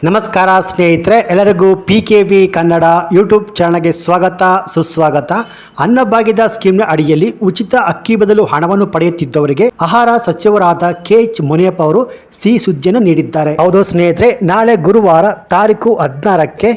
ನಮಸ್ಕಾರ ಸ್ನೇಹಿತರೆ, ಎಲ್ಲರಿಗೂ PKV ಕನ್ನಡ ಯೂಟ್ಯೂಬ್ ಚಾನಲ್ಗೆ ಸ್ವಾಗತ ಸುಸ್ವಾಗತ. ಅನ್ನಭಾಗ್ಯದ ಸ್ಕೀಮ್ನ ಅಡಿಯಲ್ಲಿ ಉಚಿತ ಅಕ್ಕಿ ಬದಲು ಹಣವನ್ನು ಪಡೆಯುತ್ತಿದ್ದವರಿಗೆ ಆಹಾರ ಸಚಿವರಾದ KH ಮುನಿಯಪ್ಪ ಅವರು ಸಿಹಿ ಸುದ್ದಿಯನ್ನು ನೀಡಿದ್ದಾರೆ. ಹೌದು ಸ್ನೇಹಿತರೆ, ನಾಳೆ ಗುರುವಾರ ತಾರೀಕು 16ಕ್ಕೆ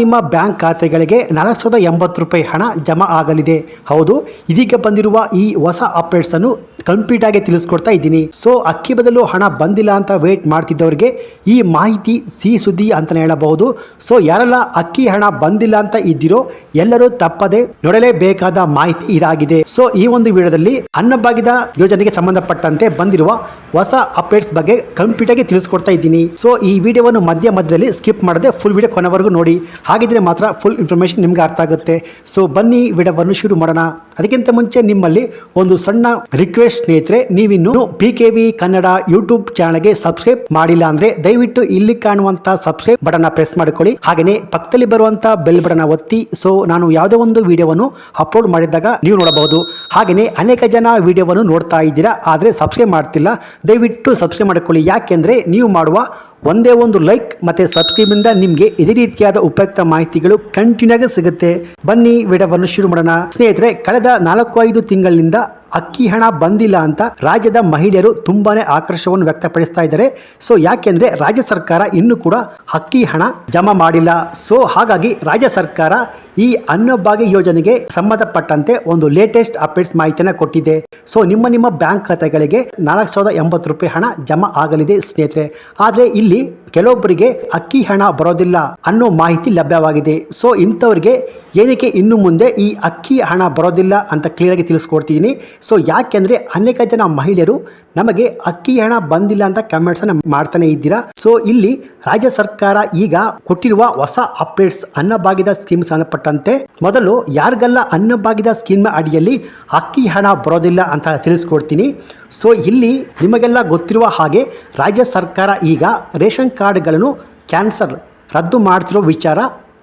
ನಿಮ್ಮ ಬ್ಯಾಂಕ್ ಖಾತೆಗಳಿಗೆ 480 ರೂಪಾಯಿ ಹಣ ಜಮಾ ಆಗಲಿದೆ. ಹೌದು, ಇದೀಗ ಬಂದಿರುವ ಈ ಹೊಸ ಅಪ್ಡೇಟ್ಸ್ ಅನ್ನು ಕಂಪ್ಲೀಟ್ ಆಗಿ ತಿಳಿಸ್ಕೊಡ್ತಾ ಇದ್ದೀನಿ. ಸೊ ಅಕ್ಕಿ ಬದಲು ಹಣ ಬಂದಿಲ್ಲ ಅಂತ ವೇಟ್ ಮಾಡ್ತಿದ್ದವರಿಗೆ ಈ ಮಾಹಿತಿ ಸಿಹಿ ಸುದ್ದಿ ಅಂತಾನೆ ಹೇಳಬಹುದು. ಸೊ ಯಾರೆಲ್ಲ ಅಕ್ಕಿ ಹಣ ಬಂದಿಲ್ಲ ಅಂತ ಇದ್ದೀರೋ ಎಲ್ಲರೂ ತಪ್ಪದೆ ನೋಡಲೇಬೇಕಾದ ಮಾಹಿತಿ ಇದಾಗಿದೆ. ಸೊ ಈ ಒಂದು ವಿಡಿಯೋದಲ್ಲಿ ಅನ್ನಭಾಗ್ಯದ ಯೋಜನೆಗೆ ಸಂಬಂಧಪಟ್ಟಂತೆ ಬಂದಿರುವ ಹೊಸ ಅಪ್ಡೇಟ್ಸ್ ಬಗ್ಗೆ ಕಂಪ್ಲೀಟ್ ಆಗಿ ತಿಳಿಸ್ಕೊಡ್ತಾ ಇದ್ದೀನಿ. ಸೊ ಈ ವಿಡಿಯೋವನ್ನು ಮಧ್ಯದಲ್ಲಿ ಸ್ಕಿಪ್ ಮಾಡದೆ ಫುಲ್ ವಿಡಿಯೋ ಕೊನೆವರೆಗೂ ನೋಡಿ. ಹಾಗಿದ್ರೆ ಮಾತ್ರ ಫುಲ್ ಇನ್ಫಾರ್ಮೇಶನ್ ನಿಮ್ಗೆ ಅರ್ಥ ಆಗುತ್ತೆ. ಸೊ ಬನ್ನಿ ವಿಡಿಯೋವನ್ನು ಶುರು ಮಾಡೋಣ. ಅದಕ್ಕಿಂತ ಮುಂಚೆ ನಿಮ್ಮಲ್ಲಿ ಒಂದು ಸಣ್ಣ ರಿಕ್ವೆಸ್ಟ್ ಸ್ನೇಹಿತರೆ, ನೀವಿನ್ನು PKV ಕನ್ನಡ ಯೂಟ್ಯೂಬ್ ಚಾನಲ್ಗೆ ಸಬ್ಸ್ಕ್ರೈಬ್ ಮಾಡಿಲ್ಲ ಅಂದ್ರೆ ದಯವಿಟ್ಟು ಇಲ್ಲಿ ಕಾಣುವಂತ ಸಬ್ಸ್ಕ್ರೈಬ್ ಬಟನ್ ಪ್ರೆಸ್ ಮಾಡಿಕೊಳ್ಳಿ. ಹಾಗೆಯೇ ಪಕ್ಕದಲ್ಲಿ ಬರುವಂತ ಬೆಲ್ ಬಟನ್ ಒತ್ತಿ. ಸೊ ನಾನು ಯಾವುದೇ ಒಂದು ವಿಡಿಯೋವನ್ನು ಅಪ್ಲೋಡ್ ಮಾಡಿದಾಗ ನೀವು ನೋಡಬಹುದು. ಹಾಗೆಯೇ ಅನೇಕ ಜನ ವಿಡಿಯೋವನ್ನು ನೋಡ್ತಾ ಇದ್ದೀರಾ, ಆದರೆ ಸಬ್ಸ್ಕ್ರೈಬ್ ಮಾಡ್ತಿಲ್ಲ. ದಯವಿಟ್ಟು ಸಬ್ಸ್ಕ್ರೈಬ್ ಮಾಡಿಕೊಳ್ಳಿ. ಯಾಕೆಂದ್ರೆ ನೀವು ಮಾಡುವ ಒಂದೇ ಒಂದು ಲೈಕ್ ಮತ್ತೆ ಸಬ್ಸ್ಕ್ರೈಬ್ ಇಂದ ನಿಮಗೆ ಇದೇ ರೀತಿಯಾದ ಉಪಯುಕ್ತ ಮಾಹಿತಿಗಳು ಕಂಟಿನ್ಯೂ ಆಗಿ ಸಿಗುತ್ತೆ. ಬನ್ನಿ ವಿಡಿಯೋವನ್ನು ಶುರು ಮಾಡೋಣ. ಸ್ನೇಹಿತರೆ, ಕಳೆದ 4-5 ತಿಂಗಳಿನಿಂದ ಅಕ್ಕಿ ಹಣ ಬಂದಿಲ್ಲ ಅಂತ ರಾಜ್ಯದ ಮಹಿಳೆಯರು ತುಂಬಾನೇ ಆಕ್ರೋಶವನ್ನು ವ್ಯಕ್ತಪಡಿಸ್ತಾ ಇದ್ದಾರೆ. ಸೊ ಯಾಕೆಂದ್ರೆ ರಾಜ್ಯ ಸರ್ಕಾರ ಇನ್ನೂ ಕೂಡ ಅಕ್ಕಿ ಹಣ ಜಮಾ ಮಾಡಿಲ್ಲ. ಸೊ ಹಾಗಾಗಿ ರಾಜ್ಯ ಸರ್ಕಾರ ಈ ಅನ್ನಭಾಗ್ಯ ಯೋಜನೆಗೆ ಸಂಬಂಧಪಟ್ಟಂತೆ ಒಂದು ಲೇಟೆಸ್ಟ್ ಅಪ್ಡೇಟ್ಸ್ ಮಾಹಿತಿಯನ್ನು ಕೊಟ್ಟಿದೆ. ಸೊ ನಿಮ್ಮ ಬ್ಯಾಂಕ್ ಖಾತೆಗಳಿಗೆ 480 ರೂಪಾಯಿ ಹಣ ಜಮಾ ಆಗಲಿದೆ ಸ್ನೇಹಿತರೆ. ಆದ್ರೆ ಇಲ್ಲಿ ಕೆಲವೊಬ್ಬರಿಗೆ ಅಕ್ಕಿ ಹಣ ಬರೋದಿಲ್ಲ ಅನ್ನೋ ಮಾಹಿತಿ ಲಭ್ಯವಾಗಿದೆ. ಸೊ ಇಂಥವ್ರಿಗೆ ಏನಕ್ಕೆ ಇನ್ನು ಮುಂದೆ ಈ ಅಕ್ಕಿ ಹಣ ಬರೋದಿಲ್ಲ ಅಂತ ಕ್ಲಿಯರ್ ಆಗಿ ತಿಳಿಸ್ಕೊಡ್ತೀನಿ. ಸೊ ಯಾಕೆಂದ್ರೆ ಅನೇಕ ಜನ ಮಹಿಳೆಯರು ನಮಗೆ ಅಕ್ಕಿ ಹಣ ಬಂದಿಲ್ಲ ಅಂತ ಕಮೆಂಟ್ಸ್ ಅನ್ನ ಮಾಡ್ತಾನೆ ಇದ್ದೀರಾ. ಸೊ ಇಲ್ಲಿ ರಾಜ್ಯ ಸರ್ಕಾರ ಈಗ ಕೊಟ್ಟಿರುವ ಹೊಸ ಅಪ್ಡೇಟ್ಸ್ ಅನ್ನಭಾಗ್ಯದ ಸ್ಕೀಮ್ ಸಂಬಂಧಪಟ್ಟಂತೆ ಮೊದಲು ಯಾರಿಗೆಲ್ಲ ಅನ್ನಭಾಗ್ಯದ ಸ್ಕೀಮ್ ಅಡಿಯಲ್ಲಿ ಅಕ್ಕಿ ಹಣ ಬರೋದಿಲ್ಲ ಅಂತ ತಿಳಿಸ್ಕೊಡ್ತೀನಿ. ಸೊ ಇಲ್ಲಿ ನಿಮಗೆಲ್ಲ ಗೊತ್ತಿರುವ ಹಾಗೆ ರಾಜ್ಯ ಸರ್ಕಾರ ಈಗ ರೇಷನ್ ಕಾರ್ಡ್ಗಳನ್ನು ರದ್ದು ಮಾಡ್ತಿರೋ ವಿಚಾರ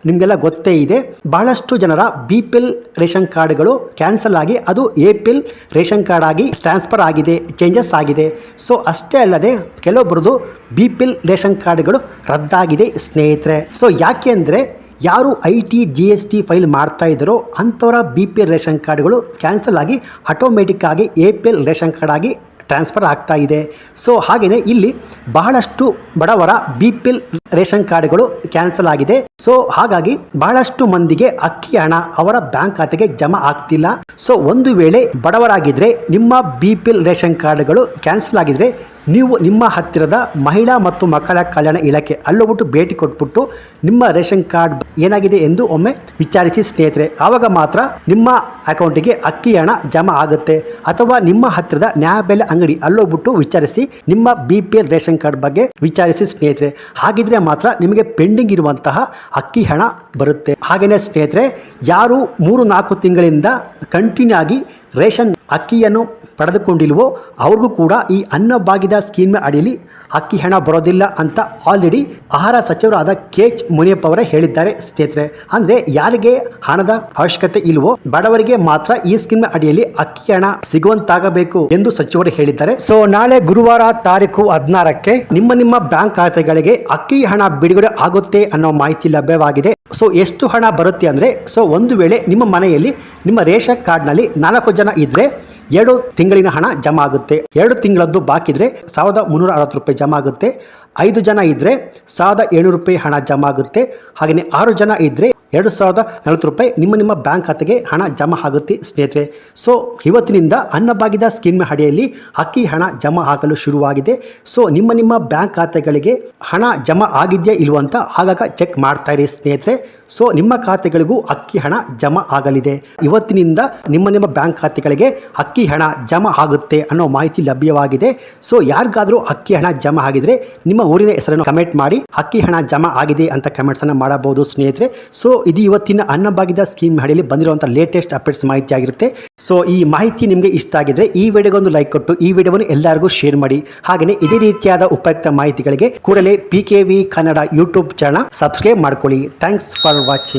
ನಿಮಗೆಲ್ಲ ಗೊತ್ತೇ ಇದೆ. ಬಹಳಷ್ಟು ಜನರ BPL ರೇಷನ್ ಕಾರ್ಡ್ಗಳು ಕ್ಯಾನ್ಸಲ್ ಆಗಿ ಅದು APL ರೇಷನ್ ಕಾರ್ಡ್ ಆಗಿ ಟ್ರಾನ್ಸ್ಫರ್ ಆಗಿದೆ, ಚೇಂಜಸ್ ಆಗಿದೆ. ಸೊ ಅಷ್ಟೇ ಅಲ್ಲದೆ ಕೆಲವೊಬ್ಬರದು BPL ರೇಷನ್ ಕಾರ್ಡ್ಗಳು ರದ್ದಾಗಿದೆ ಸ್ನೇಹಿತರೆ. ಸೊ ಯಾಕೆ ಅಂದರೆ ಯಾರು IT GST ಫೈಲ್ ಮಾಡ್ತಾ ಇದ್ದಾರೋ ಅಂಥವರ BPL ರೇಷನ್ ಕಾರ್ಡ್ಗಳು ಕ್ಯಾನ್ಸಲ್ ಆಗಿ ಆಟೋಮೆಟಿಕ್ ಆಗಿ APL ರೇಷನ್ ಕಾರ್ಡ್ ಆಗಿ ಟ್ರಾನ್ಸ್ಫರ್ ಆಗ್ತಾ ಇದೆ. ಸೊ ಹಾಗೆಯೇ ಇಲ್ಲಿ ಬಹಳಷ್ಟು ಬಡವರ BPL ರೇಷನ್ ಕಾರ್ಡ್ಗಳು ಕ್ಯಾನ್ಸಲ್ ಆಗಿದೆ. ಸೊ ಹಾಗಾಗಿ ಬಹಳಷ್ಟು ಮಂದಿಗೆ ಅಕ್ಕಿ ಹಣ ಅವರ ಬ್ಯಾಂಕ್ ಖಾತೆಗೆ ಜಮಾ ಆಗ್ತಿಲ್ಲ. ಸೊ ಒಂದು ವೇಳೆ ಬಡವರಾಗಿದ್ರೆ ನಿಮ್ಮ BPL ರೇಷನ್ ಕಾರ್ಡ್ಗಳು ಕ್ಯಾನ್ಸಲ್ ಆಗಿದ್ರೆ ನೀವು ನಿಮ್ಮ ಹತ್ತಿರದ ಮಹಿಳಾ ಮತ್ತು ಮಕ್ಕಳ ಕಲ್ಯಾಣ ಇಲಾಖೆ ಅಲ್ಲೋಗ್ಬಿಟ್ಟು ಭೇಟಿ ಕೊಟ್ಬಿಟ್ಟು ನಿಮ್ಮ ರೇಷನ್ ಕಾರ್ಡ್ ಏನಾಗಿದೆ ಎಂದು ಒಮ್ಮೆ ವಿಚಾರಿಸಿ ಸ್ನೇಹಿತರೆ. ಆವಾಗ ಮಾತ್ರ ನಿಮ್ಮ ಅಕೌಂಟಿಗೆ ಅಕ್ಕಿ ಹಣ ಜಮಾ ಆಗುತ್ತೆ. ಅಥವಾ ನಿಮ್ಮ ಹತ್ತಿರದ ನ್ಯಾಯಬೆಲೆ ಅಂಗಡಿ ಅಲ್ಲೋಗ್ಬಿಟ್ಟು ವಿಚಾರಿಸಿ ನಿಮ್ಮ BPL ರೇಷನ್ ಕಾರ್ಡ್ ಬಗ್ಗೆ ವಿಚಾರಿಸಿ ಸ್ನೇಹಿತರೆ. ಹಾಗಿದ್ರೆ ಮಾತ್ರ ನಿಮಗೆ ಪೆಂಡಿಂಗ್ ಇರುವಂತಹ ಅಕ್ಕಿ ಹಣ ಬರುತ್ತೆ. ಹಾಗೆಯೇ ಸ್ನೇಹಿತರೆ, ಯಾರು 3-4 ತಿಂಗಳಿಂದ ಕಂಟಿನ್ಯೂ ಆಗಿ ರೇಷನ್ ಅಕ್ಕಿಯನ್ನು ಪಡೆದುಕೊಂಡಿಲ್ವೋ ಅವ್ರಿಗೂ ಕೂಡ ಈ ಅನ್ನಭಾಗ್ಯದ ಸ್ಕೀಮ್ ಅಡಿಯಲ್ಲಿ ಅಕ್ಕಿ ಹಣ ಬರೋದಿಲ್ಲ ಅಂತ ಆಲ್ರೆಡಿ ಆಹಾರ ಸಚಿವರಾದ KH ಮುನಿಯಪ್ಪ ಅವರೇ ಹೇಳಿದ್ದಾರೆ ಸ್ನೇಹಿತರೆ. ಅಂದರೆ ಯಾರಿಗೆ ಹಣದ ಅವಶ್ಯಕತೆ ಇಲ್ವೋ ಬಡವರಿಗೆ ಮಾತ್ರ ಈ ಸ್ಕೀಮ್ ಅಡಿಯಲ್ಲಿ ಅಕ್ಕಿ ಹಣ ಸಿಗುವಂತಾಗಬೇಕು ಎಂದು ಸಚಿವರು ಹೇಳಿದ್ದಾರೆ. ಸೊ ನಾಳೆ ಗುರುವಾರ ತಾರೀಕು 16ಕ್ಕೆ ನಿಮ್ಮ ಬ್ಯಾಂಕ್ ಖಾತೆಗಳಿಗೆ ಅಕ್ಕಿ ಹಣ ಬಿಡುಗಡೆ ಆಗುತ್ತೆ ಅನ್ನೋ ಮಾಹಿತಿ ಲಭ್ಯವಾಗಿದೆ. ಸೊ ಎಷ್ಟು ಹಣ ಬರುತ್ತೆ ಅಂದರೆ, ಸೊ ಒಂದು ವೇಳೆ ನಿಮ್ಮ ಮನೆಯಲ್ಲಿ ನಿಮ್ಮ ರೇಷನ್ ಕಾರ್ಡ್ನಲ್ಲಿ 4 ಜನ ಇದ್ದರೆ 2 ತಿಂಗಳಿನ ಹಣ ಜಮಾ ಆಗುತ್ತೆ. 2 ತಿಂಗಳದ್ದು ಬಾಕಿ ಇದ್ರೆ 1360 ರೂಪಾಯಿ ಜಮಾ ಆಗುತ್ತೆ. 5 ಜನ ಇದ್ದರೆ 1700 ರೂಪಾಯಿ ಹಣ ಜಮಾ ಆಗುತ್ತೆ. ಹಾಗೆಯೇ 6 ಜನ ಇದ್ದರೆ 2040 ರೂಪಾಯಿ ನಿಮ್ಮ ಬ್ಯಾಂಕ್ ಖಾತೆಗೆ ಹಣ ಜಮಾ ಆಗುತ್ತೆ ಸ್ನೇಹಿತರೆ. ಸೊ ಇವತ್ತಿನಿಂದ ಅನ್ನಭಾಗ್ಯದ ಸ್ಕೀಮ್ ಅಡಿಯಲ್ಲಿ ಅಕ್ಕಿ ಹಣ ಜಮಾ ಆಗಲು ಶುರುವಾಗಿದೆ. ಸೊ ನಿಮ್ಮ ಬ್ಯಾಂಕ್ ಖಾತೆಗಳಿಗೆ ಹಣ ಜಮಾ ಆಗಿದೆಯಾ ಇಲ್ವ ಅಂತ ಆಗಾಗ ಚೆಕ್ ಮಾಡ್ತಾ ಇರಿ ಸ್ನೇಹಿತರೆ. ಸೊ ನಿಮ್ಮ ಖಾತೆಗಳಿಗೂ ಅಕ್ಕಿ ಹಣ ಜಮಾ ಆಗಲಿದೆ. ಇವತ್ತಿನಿಂದ ನಿಮ್ಮ ಬ್ಯಾಂಕ್ ಖಾತೆಗಳಿಗೆ ಅಕ್ಕಿ ಹಣ ಜಮಾ ಆಗುತ್ತೆ ಅನ್ನೋ ಮಾಹಿತಿ ಲಭ್ಯವಾಗಿದೆ. ಸೊ ಯಾರಿಗಾದರೂ ಅಕ್ಕಿ ಹಣ ಜಮಾ ಆಗಿದ್ರೆ ನಿಮ್ಮ ಊರಿನ ಹೆಸರನ್ನು ಕಮೆಂಟ್ ಮಾಡಿ ಅಕ್ಕಿ ಹಣ ಜಮಾ ಆಗಿದೆ ಅಂತ ಕಮೆಂಟ್ಸ್ ಅನ್ನು ಮಾಡಬಹುದು ಸ್ನೇಹಿತರೆ. ಸೊ ಇದು ಇವತ್ತಿನ ಅನ್ನಭಾಗ್ಯದ ಸ್ಕೀಮ್ ಅಡಿಯಲ್ಲಿ ಬಂದಿರುವಂತಹ ಲೇಟೆಸ್ಟ್ ಅಪ್ಡೇಟ್ಸ್ ಮಾಹಿತಿ ಆಗಿರುತ್ತೆ. ಸೊ ಈ ಮಾಹಿತಿ ನಿಮಗೆ ಇಷ್ಟ ಆಗಿದ್ರೆ ಈ ವಿಡಿಯೋಗೊಂದು ಲೈಕ್ ಕೊಟ್ಟು ಈ ವಿಡಿಯೋವನ್ನು ಎಲ್ಲರಿಗೂ ಶೇರ್ ಮಾಡಿ. ಹಾಗೆಯೇ ಇದೇ ರೀತಿಯಾದ ಉಪಯುಕ್ತ ಮಾಹಿತಿಗಳಿಗೆ ಕೂಡಲೇ PKV Kannada YouTube channel subscribe ಮಾಡ್ಕೊಳ್ಳಿ. Thanks for watching.